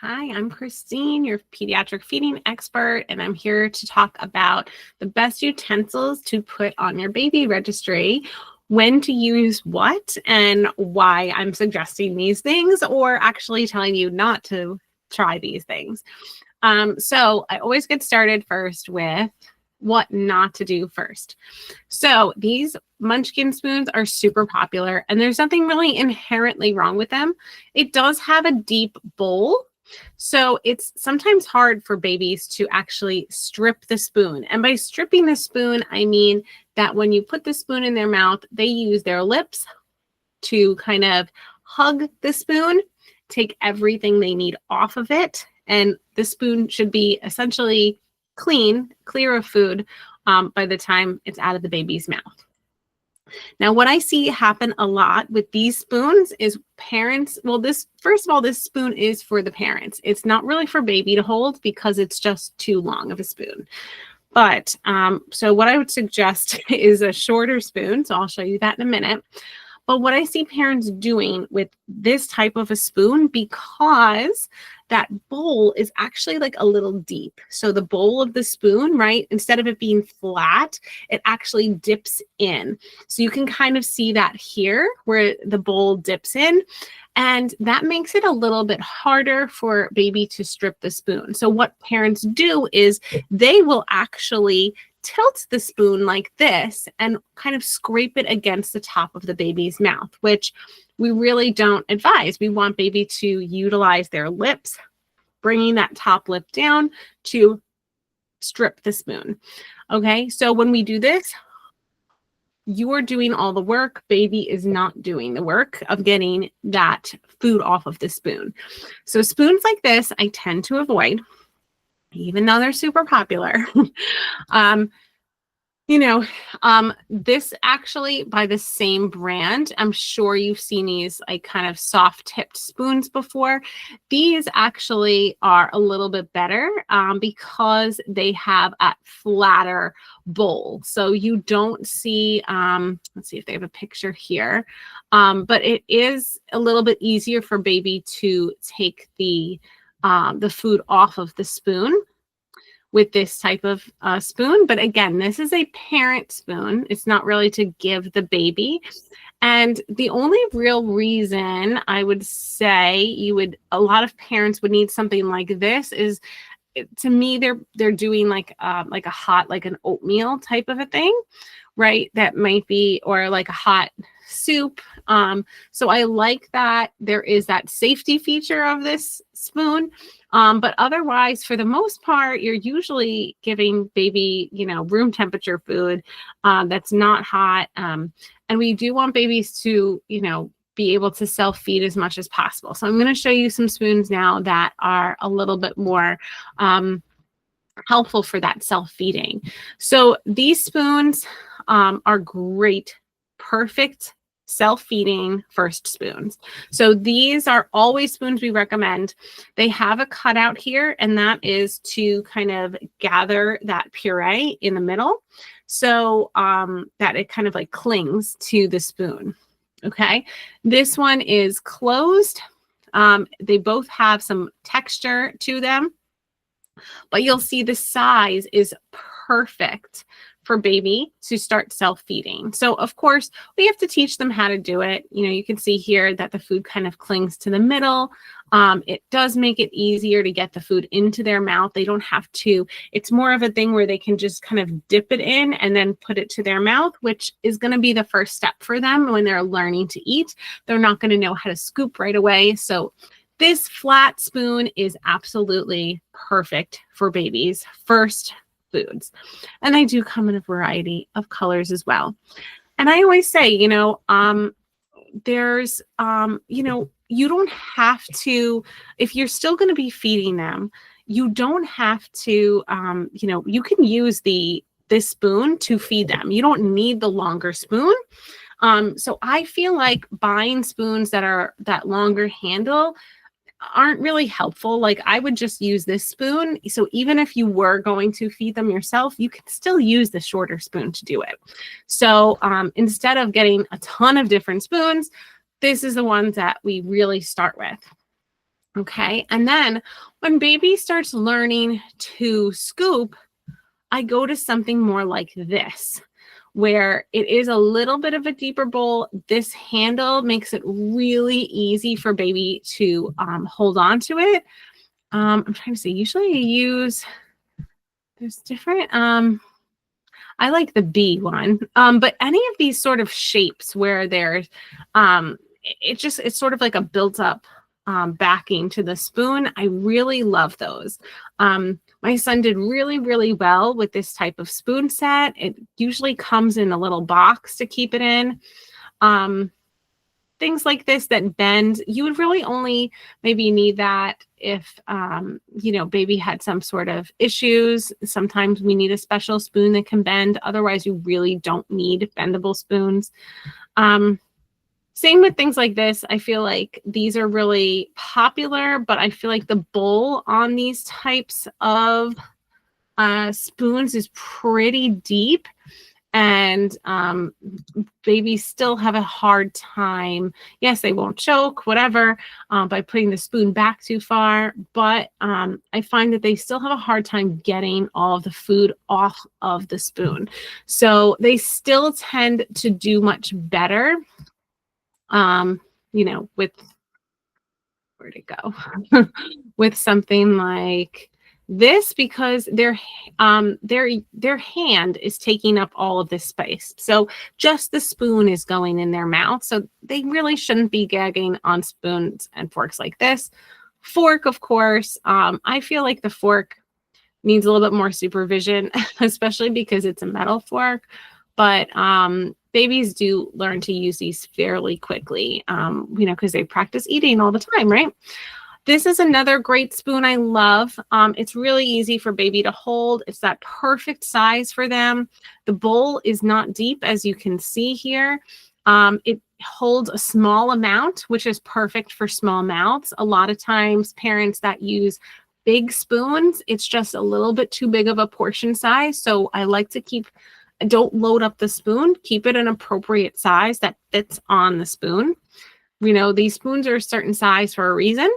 Hi, I'm Christine, your pediatric feeding expert, and I'm here to talk about the best utensils to put on your baby registry, when to use what, and why I'm suggesting these things or actually telling you not to try these things. So I always get started first with what not to do first. So these Munchkin spoons are super popular, and there's nothing really inherently wrong with them. It does have a deep bowl, so it's sometimes hard for babies to actually strip the spoon. And by stripping the spoon, I mean that when you put the spoon in their mouth, they use their lips to kind of hug the spoon, take everything they need off of it. And the spoon should be essentially clean, clear of food by the time it's out of the baby's mouth. Now, what I see happen a lot with these spoons is parents, well, first of all, this spoon is for the parents. It's not really for baby to hold because it's just too long of a spoon. But so what I would suggest is a shorter spoon. So I'll show you that in a minute. But what I see parents doing with this type of a spoon, because that bowl is actually like a little deep. So the bowl of the spoon, right, instead of it being flat, it actually dips in. So you can kind of see that here where the bowl dips in. And that makes it a little bit harder for baby to strip the spoon. So what parents do is they will actually tilt the spoon like this and kind of scrape it against the top of the baby's mouth, which we really don't advise. We want baby to utilize their lips, bringing that top lip down to strip the spoon. Okay, so when we do this, you're doing all the work. Baby is not doing the work of getting that food off of the spoon. So spoons like this, I tend to avoid, even though they're super popular. This actually by the same brand, I'm sure you've seen these like kind of soft tipped spoons before. These actually are a little bit better because they have a flatter bowl. So you don't see, let's see if they have a picture here, but it is a little bit easier for baby to take the food off of the spoon with this type of spoon. But again, this is a parent spoon. It's not really to give the baby. And the only real reason I would say a lot of parents would need something like this is, to me, they're doing like an oatmeal type of a thing, right? That might be, or like a hot soup. So I like that there is that safety feature of this spoon. But otherwise, for the most part, you're usually giving baby, room temperature food that's not hot. And we do want babies to, be able to self-feed as much as possible. So I'm going to show you some spoons now that are a little bit more helpful for that self-feeding. So these spoons are great, perfect self-feeding first spoons. So these are always spoons we recommend. They have a cutout here, and that is to kind of gather that puree in the middle so that it kind of like clings to the spoon. Okay, this one is closed. They both have some texture to them, but you'll see the size is perfect for baby to start self-feeding. So of course, we have to teach them how to do it. You can see here that the food kind of clings to the middle. It does make it easier to get the food into their mouth. They don't have to. It's more of a thing where they can just kind of dip it in and then put it to their mouth, which is going to be the first step for them when they're learning to eat. They're not going to know how to scoop right away. So this flat spoon is absolutely perfect for babies' first foods. And they do come in a variety of colors as well. And I always say, there's, you don't have to, if you're still going to be feeding them, you don't have to, you can use this spoon to feed them. You don't need the longer spoon. So I feel like buying spoons that are that longer handle aren't really helpful. Like I would just use this spoon. So even if you were going to feed them yourself, you can still use the shorter spoon to do it. So instead of getting a ton of different spoons, this is the ones that we really start with. Okay. And then when baby starts learning to scoop, I go to something more like this, where it is a little bit of a deeper bowl. This handle makes it really easy for baby to hold on to it. I'm trying to see, usually I use, there's different, I like the B one, but any of these sort of shapes where there's, it's sort of like a built up backing to the spoon. I really love those. My son did really, really well with this type of spoon set. It usually comes in a little box to keep it in. Things like this that bend, you would really only maybe need that if, baby had some sort of issues. Sometimes we need a special spoon that can bend. Otherwise, you really don't need bendable spoons. Same with things like this. I feel like these are really popular, but I feel like the bowl on these types of spoons is pretty deep, and babies still have a hard time. Yes, they won't choke, whatever, by putting the spoon back too far, but I find that they still have a hard time getting all of the food off of the spoon. So they still tend to do much better, with, where'd it go? With something like this, because their hand is taking up all of this space. So just the spoon is going in their mouth. So they really shouldn't be gagging on spoons and forks like this. Fork, of course. I feel like the fork needs a little bit more supervision, especially because it's a metal fork. But babies do learn to use these fairly quickly, because they practice eating all the time, right? This is another great spoon I love. It's really easy for baby to hold. It's that perfect size for them. The bowl is not deep, as you can see here. It holds a small amount, which is perfect for small mouths. A lot of times parents that use big spoons, it's just a little bit too big of a portion size. So I like to don't load up the spoon, keep it an appropriate size that fits on the spoon. These spoons are a certain size for a reason.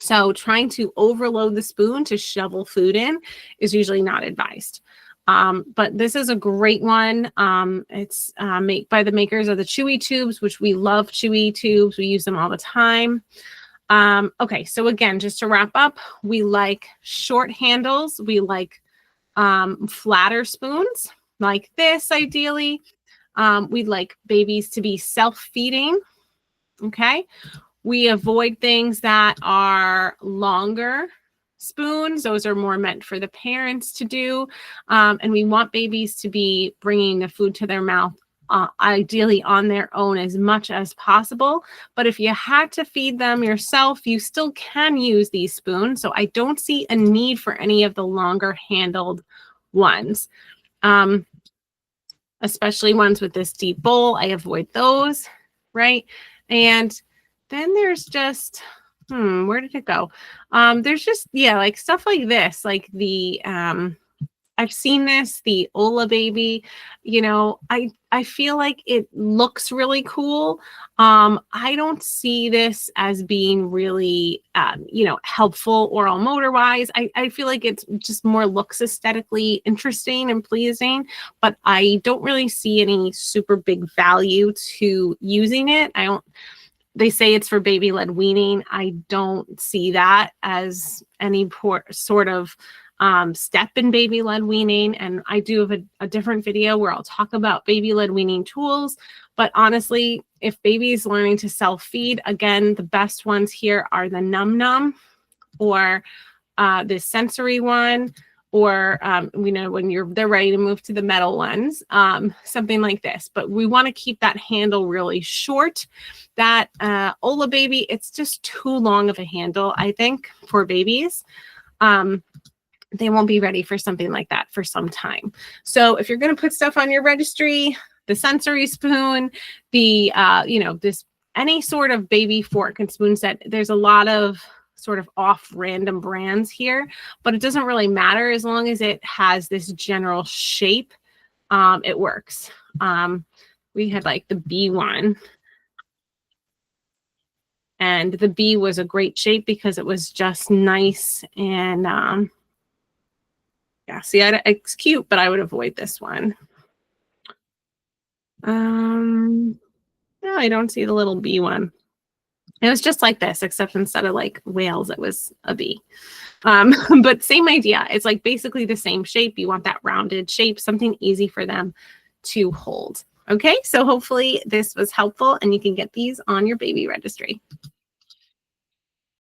So trying to overload the spoon to shovel food in is usually not advised. But this is a great one. It's made by the makers of the Chewy tubes, which we love Chewy tubes. We use them all the time. Okay, so again, just to wrap up, we like short handles. We like flatter spoons like this, ideally. We'd like babies to be self-feeding. Okay. We avoid things that are longer spoons. Those are more meant for the parents to do. And we want babies to be bringing the food to their mouth, ideally on their own as much as possible. But if you had to feed them yourself, you still can use these spoons. So I don't see a need for any of the longer handled ones. Especially ones with this deep bowl. I avoid those, right? And then there's just, where did it go? There's just, like stuff like this, like the, I've seen this, the Ola baby, I feel like it looks really cool. I don't see this as being really, helpful oral motor wise. I feel like it's just more looks aesthetically interesting and pleasing, but I don't really see any super big value to using it. They say it's for baby-led weaning. I don't see that as any sort of step in baby-led weaning. And I do have a different video where I'll talk about baby-led weaning tools. But honestly, if baby's learning to self-feed, again, the best ones here are the Num Num or this sensory one, or when they're ready to move to the metal ones, something like this. But we want to keep that handle really short. That Ola baby, it's just too long of a handle, I think, for babies. They won't be ready for something like that for some time. So if you're going to put stuff on your registry, the sensory spoon, the any sort of baby fork and spoon set, there's a lot of sort of off random brands here, but it doesn't really matter as long as it has this general shape. It works. We had like the B one. And the bee was a great shape because it was just nice. And yeah, see, it's cute, but I would avoid this one. No, I don't see the little bee one. It was just like this, except instead of like whales, it was a bee. But same idea. It's like basically the same shape. You want that rounded shape, something easy for them to hold. Okay, so hopefully this was helpful and you can get these on your baby registry.